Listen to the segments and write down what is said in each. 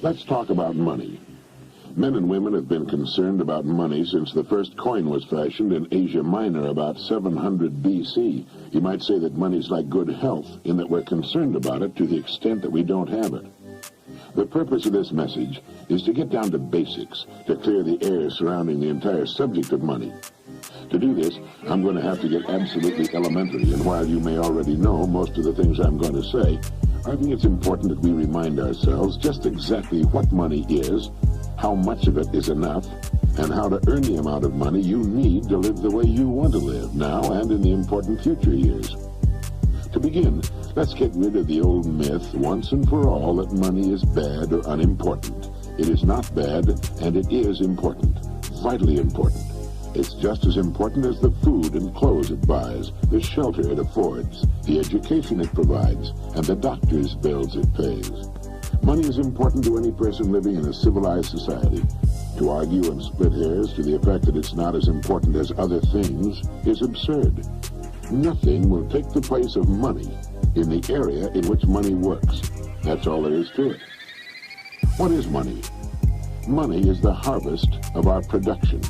Let's talk about money. Men and women have been concerned about money since the first coin was fashioned in Asia Minor about 700 BC. You might say that money's like good health, in that we're concerned about it to the extent that we don't have it. The purpose of this message is to get down to basics, to clear the air surrounding the entire subject of money. To do this, I'm going to have to get absolutely elementary, and while you may already know most of the things I'm going to say, I think it's important that we remind ourselves just exactly what money is, how much of it is enough, and how to earn the amount of money you need to live the way you want to live now and in the important future years. To begin, let's get rid of the old myth once and for all that money is bad or unimportant. It is not bad, and it is important, vitally important. It's just as important as the food and clothes it buys, the shelter it affords, the education it provides, and the doctor's bills it pays. Money is important to any person living in a civilized society. To argue and split hairs to the effect that it's not as important as other things is absurd. Nothing will take the place of money in the area in which money works. That's all there is to it. What is money? Money is the harvest of our production.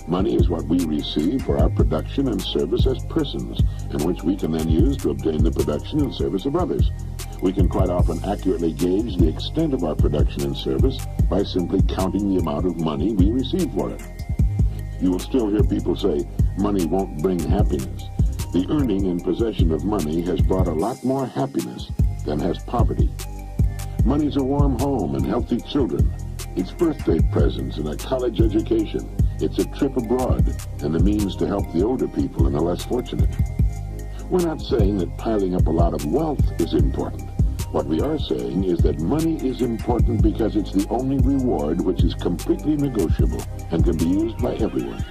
Money is what we receive for our production and service as persons, and which we can then use to obtain the production and service of others. We can quite often accurately gauge the extent of our production and service by simply counting the amount of money we receive for it. You will still hear people say, money won't bring happiness. The earning and possession of money has brought a lot more happiness than has poverty. Money's a warm home and healthy children. It's birthday presents and a college education. It's a trip abroad and the means to help the older people and the less fortunate. We're not saying that piling up a lot of wealth is important. What we are saying is that money is important because it's the only reward which is completely negotiable and can be used by everyone.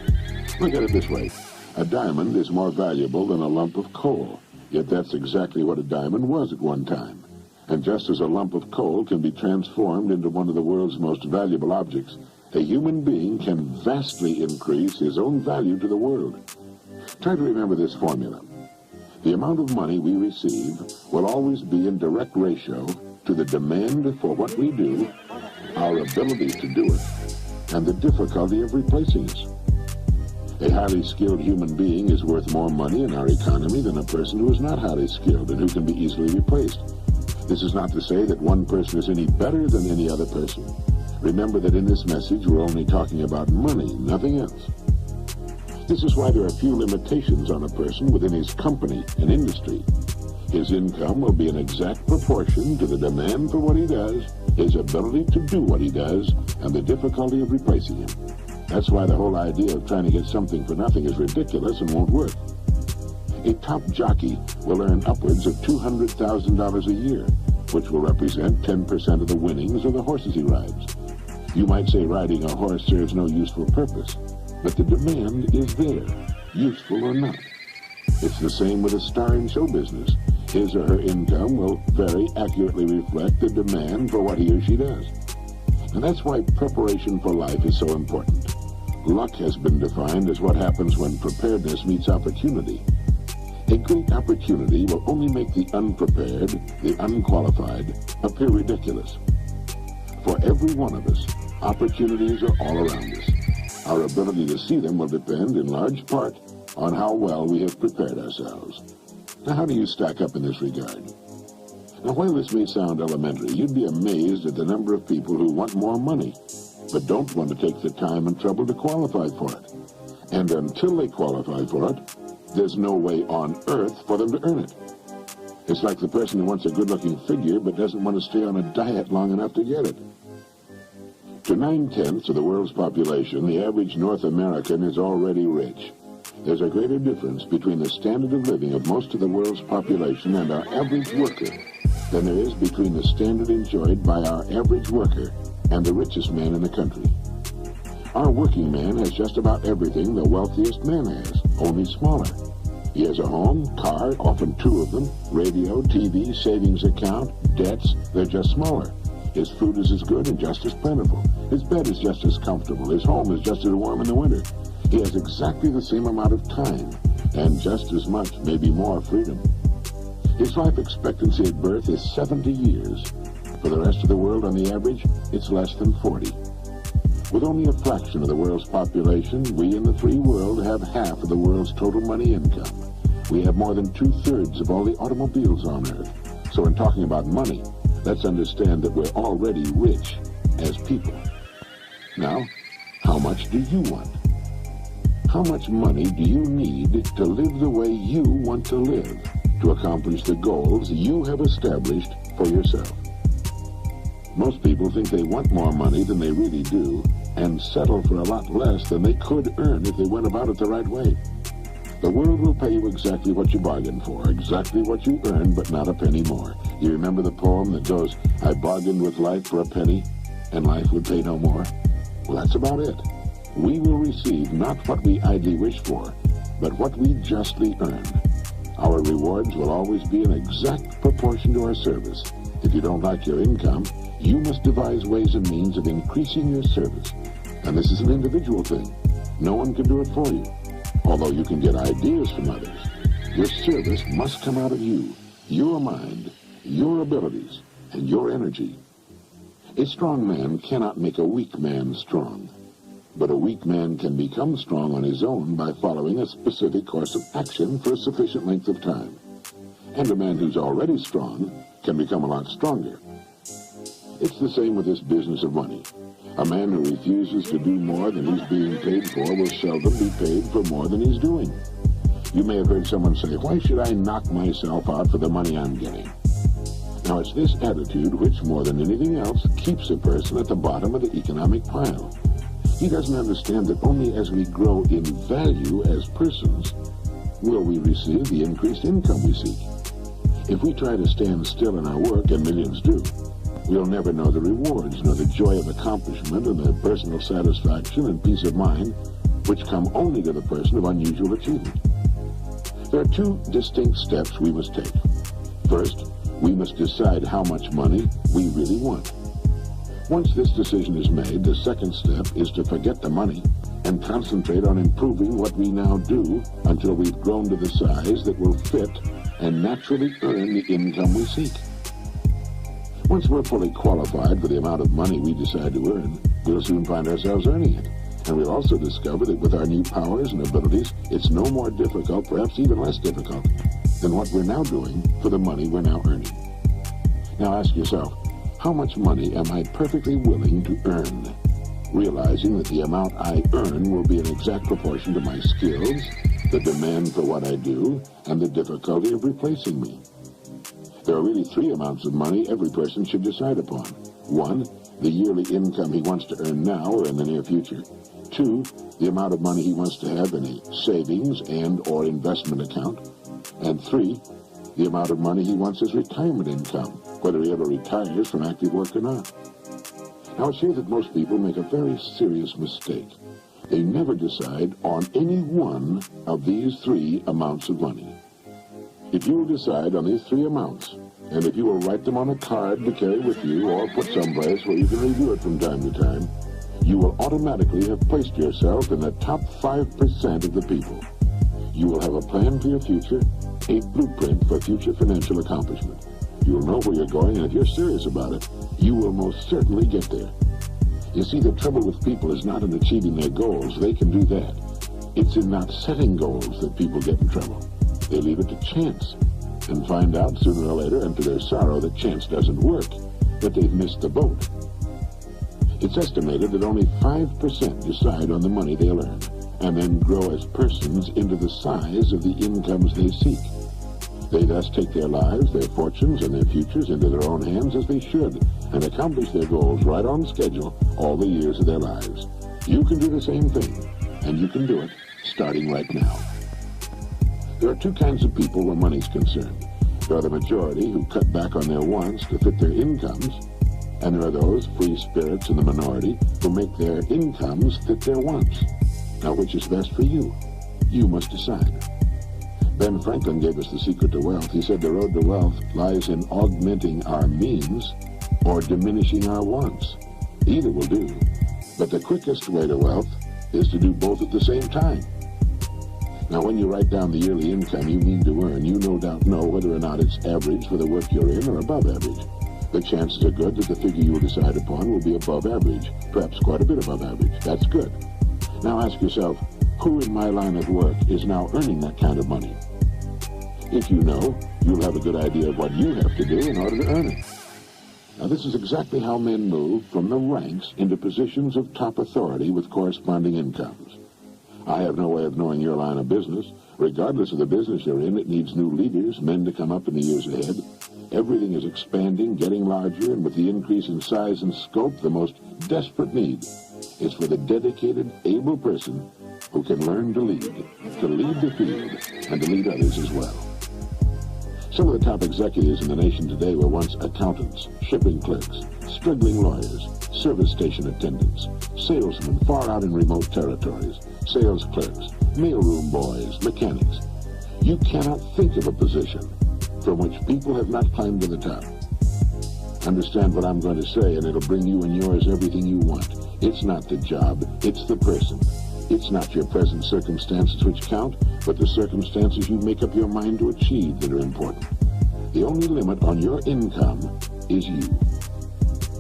Look at it this way. A diamond is more valuable than a lump of coal, yet that's exactly what a diamond was at one time. And just as a lump of coal can be transformed into one of the world's most valuable objects, a human being can vastly increase his own value to the world. Try to remember this formula. The amount of money we receive will always be in direct ratio to the demand for what we do, our ability to do it, and the difficulty of replacing us. A highly skilled human being is worth more money in our economy than a person who is not highly skilled and who can be easily replaced. This is not to say that one person is any better than any other person. Remember that in this message we're only talking about money, nothing else. This is why there are few limitations on a person within his company and industry. His income will be an exact proportion to the demand for what he does, his ability to do what he does, and the difficulty of replacing him. That's why the whole idea of trying to get something for nothing is ridiculous and won't work. A top jockey will earn upwards of $200,000 a year, which will represent 10% of the winnings of the horses he rides. You might say riding a horse serves no useful purpose, but the demand is there, useful or not. It's the same with a star in show business. His or her income will very accurately reflect the demand for what he or she does. And that's why preparation for life is so important. Luck has been defined as what happens when preparedness meets opportunity. A great opportunity will only make the unprepared, the unqualified, appear ridiculous. For every one of us, opportunities are all around us. Our ability to see them will depend in large part on how well we have prepared ourselves. Now, how do you stack up in this regard? Now, while this may sound elementary, you'd be amazed at the number of people who want more money, but don't want to take the time and trouble to qualify for it. And until they qualify for it, there's no way on earth for them to earn it. It's like the person who wants a good-looking figure but doesn't want to stay on a diet long enough to get it. To 9/10 of the world's population, the average North American is already rich. There's a greater difference between the standard of living of most of the world's population and our average worker than there is between the standard enjoyed by our average worker and the richest man in the country. Our working man has just about everything the wealthiest man has, only smaller. He has a home, car, often two of them, radio, TV, savings account, debts. They're just smaller. His food is as good and just as plentiful. His bed is just as comfortable. His home is just as warm in the winter. He has exactly the same amount of time and just as much, maybe more, freedom. His life expectancy at birth is 70 years. For the rest of the world, on the average, it's less than 40. With only a fraction of the world's population, we in the free world have half of the world's total money income. We have more than 2/3 of all the automobiles on Earth. So in talking about money, let's understand that we're already rich as people. Now, how much do you want? How much money do you need to live the way you want to live, to accomplish the goals you have established for yourself? Most people think they want more money than they really do, and settle for a lot less than they could earn if they went about it the right way. The world will pay you exactly what you bargained for, exactly what you earned, but not a penny more. You remember the poem that goes, "I bargained with life for a penny, and life would pay no more"? Well, that's about it. We will receive not what we idly wish for, but what we justly earn. Our rewards will always be in exact proportion to our service. If you don't like your income, you must devise ways and means of increasing your service. And this is an individual thing. No one can do it for you. Although you can get ideas from others, your service must come out of you, your mind, your abilities, and your energy. A strong man cannot make a weak man strong, but a weak man can become strong on his own by following a specific course of action for a sufficient length of time. And a man who's already strong can become a lot stronger. It's the same with this business of money. A man who refuses to do more than he's being paid for will seldom be paid for more than he's doing. You may have heard someone say, "Why should I knock myself out for the money I'm getting?" Now, it's this attitude which, more than anything else, keeps a person at the bottom of the economic pile. He doesn't understand that only as we grow in value as persons will we receive the increased income we seek. If we try to stand still in our work, and millions do, we'll never know the rewards, nor the joy of accomplishment, and the personal satisfaction and peace of mind which come only to the person of unusual achievement. There are two distinct steps we must take. First, we must decide how much money we really want. Once this decision is made, the second step is to forget the money and concentrate on improving what we now do until we've grown to the size that will fit and naturally earn the income we seek. Once we're fully qualified for the amount of money we decide to earn, we'll soon find ourselves earning it. And we'll also discover that with our new powers and abilities, it's no more difficult, perhaps even less difficult, than what we're now doing for the money we're now earning. Now ask yourself, how much money am I perfectly willing to earn? Realizing that the amount I earn will be in exact proportion to my skills, the demand for what I do, and the difficulty of replacing me. There are really three amounts of money every person should decide upon. One, the yearly income he wants to earn now or in the near future. Two, the amount of money he wants to have in a savings and or investment account. And three, the amount of money he wants as retirement income, whether he ever retires from active work or not. Now it's here that most people make a very serious mistake. They never decide on any one of these three amounts of money. If you will decide on these three amounts, and if you will write them on a card to carry with you or put someplace where you can review it from time to time, you will automatically have placed yourself in the top 5% of the people. You will have a plan for your future, a blueprint for future financial accomplishment. You will know where you're going, and if you're serious about it, you will most certainly get there. You see, the trouble with people is not in achieving their goals. They can do that. It's in not setting goals that people get in trouble. They leave it to chance and find out sooner or later, and to their sorrow, that chance doesn't work, that they've missed the boat. It's estimated that only 5% decide on the money they'll earn, and then grow as persons into the size of the incomes they seek. They thus take their lives, their fortunes, and their futures into their own hands as they should, and accomplish their goals right on schedule all the years of their lives. You can do the same thing, and you can do it starting right now. There are two kinds of people where money's concerned. There are the majority who cut back on their wants to fit their incomes, and there are those free spirits in the minority who make their incomes fit their wants. Now, which is best for you? You must decide. Ben Franklin gave us the secret to wealth. He said the road to wealth lies in augmenting our means or diminishing our wants. Either will do, but the quickest way to wealth is to do both at the same time. Now, when you write down the yearly income you mean to earn, you no doubt know whether or not it's average for the work you're in or above average. The chances are good that the figure you will decide upon will be above average, perhaps quite a bit above average. That's good. Now ask yourself, who in my line of work is now earning that kind of money? If you know, you'll have a good idea of what you have to do in order to earn it. Now, this is exactly how men move from the ranks into positions of top authority with corresponding incomes. I have no way of knowing your line of business. Regardless of the business you're in, it needs new leaders, men to come up in the years ahead. Everything is expanding, getting larger, and with the increase in size and scope, the most desperate need is for the dedicated, able person who can learn to lead the field, and to lead others as well. Some of the top executives in the nation today were once accountants, shipping clerks, struggling lawyers, service station attendants, salesmen far out in remote territories, sales clerks, mailroom boys, mechanics. You cannot think of a position from which people have not climbed to the top. Understand what I'm going to say, and it'll bring you and yours everything you want. It's not the job, it's the person. It's not your present circumstances which count, but the circumstances you make up your mind to achieve that are important. The only limit on your income is you.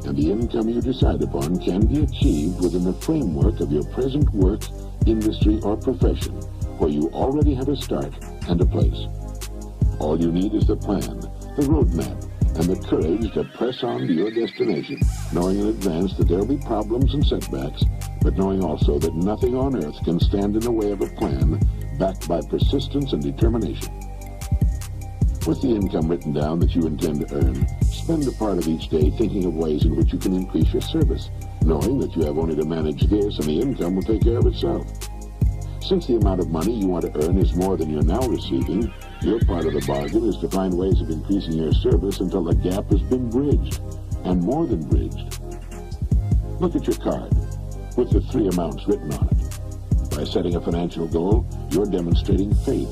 And the income you decide upon can be achieved within the framework of your present work, industry, or profession, where you already have a start and a place. All you need is the plan, the roadmap, and the courage to press on to your destination, knowing in advance that there will be problems and setbacks, but knowing also that nothing on earth can stand in the way of a plan backed by persistence and determination. With the income written down that you intend to earn, spend a part of each day thinking of ways in which you can increase your service, knowing that you have only to manage this and the income will take care of itself. Since the amount of money you want to earn is more than you're now receiving, your part of the bargain is to find ways of increasing your service until the gap has been bridged, and more than bridged. Look at your card, with the 3 amounts written on it. By setting a financial goal, you're demonstrating faith.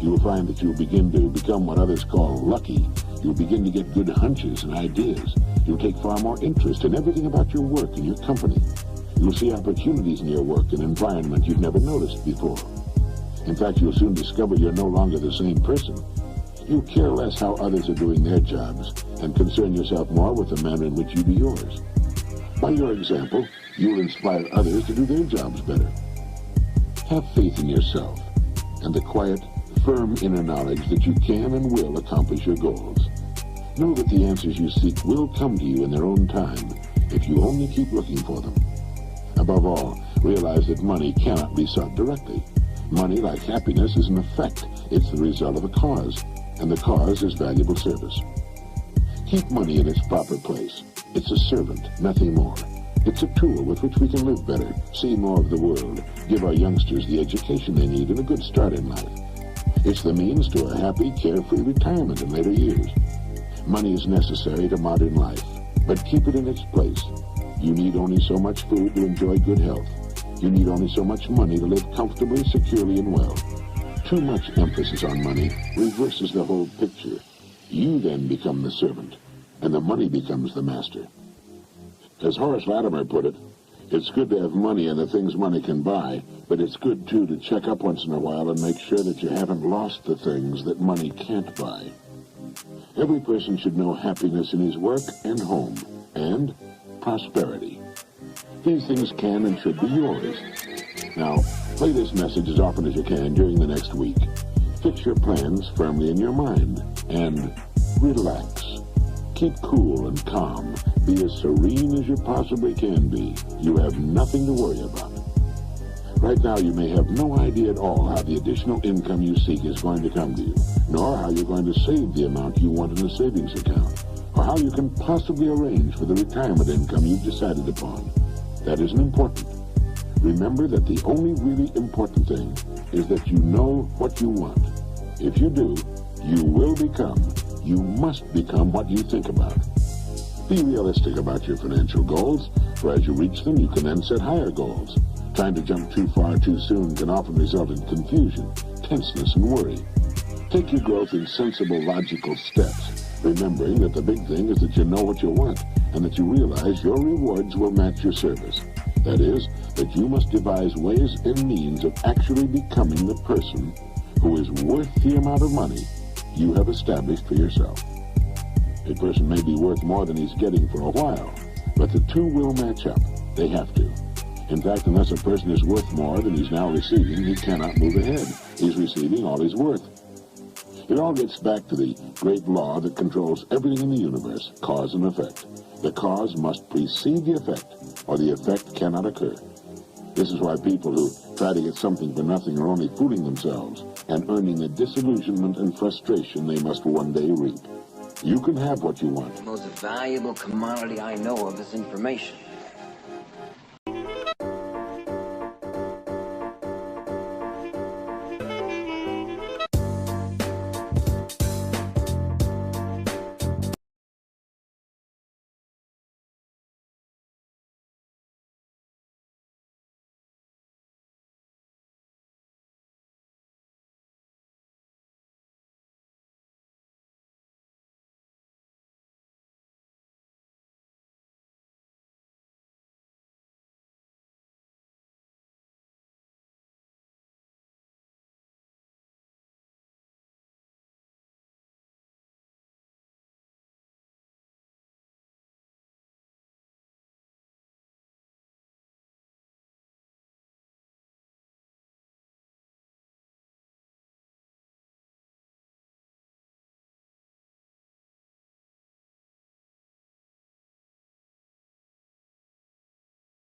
You will find that you'll begin to become what others call lucky. You'll begin to get good hunches and ideas. You'll take far more interest in everything about your work and your company. You'll see opportunities in your work and environment you've never noticed before. In fact, you'll soon discover you're no longer the same person. You'll care less how others are doing their jobs and concern yourself more with the manner in which you do yours. By your example, you'll inspire others to do their jobs better. Have faith in yourself and the quiet, firm inner knowledge that you can and will accomplish your goals. Know that the answers you seek will come to you in their own time if you only keep looking for them. Above all, realize that money cannot be sought directly. Money, like happiness, is an effect. It's the result of a cause, and the cause is valuable service. Keep money in its proper place. It's a servant, nothing more. It's a tool with which we can live better, see more of the world, give our youngsters the education they need and a good start in life. It's the means to a happy, carefree retirement in later years. Money is necessary to modern life, but keep it in its place. You need only so much food to enjoy good health. You need only so much money to live comfortably, securely, and well. Too much emphasis on money reverses the whole picture. You then become the servant, and the money becomes the master. As Horace Latimer put it, it's good to have money and the things money can buy, but it's good, too, to check up once in a while and make sure that you haven't lost the things that money can't buy. Every person should know happiness in his work and home, and prosperity. These things can and should be yours. Now, play this message as often as you can during the next week. Fix your plans firmly in your mind, and relax. Keep cool and calm. Be as serene as you possibly can be. You have nothing to worry about. Right now, you may have no idea at all how the additional income you seek is going to come to you, nor how you're going to save the amount you want in a savings account, or how you can possibly arrange for the retirement income you've decided upon. That isn't important. Remember that the only really important thing is that you know what you want. If you do, you will become. You must become what you think about. Be realistic about your financial goals, for as you reach them, you can then set higher goals. Trying to jump too far too soon can often result in confusion, tenseness, and worry. Take your growth in sensible, logical steps, remembering that the big thing is that you know what you want, and that you realize your rewards will match your service. That is, that you must devise ways and means of actually becoming the person who is worth the amount of money you have established for yourself. A person may be worth more than he's getting for a while, but the two will match up. They have to. In fact, unless a person is worth more than he's now receiving, he cannot move ahead. He's receiving all he's worth. It all gets back to the great law that controls everything in the universe, cause and effect. The cause must precede the effect, or the effect cannot occur. This is why people who try to get something for nothing are only fooling themselves and earning the disillusionment and frustration they must one day reap. You can have what you want. The most valuable commodity I know of is information.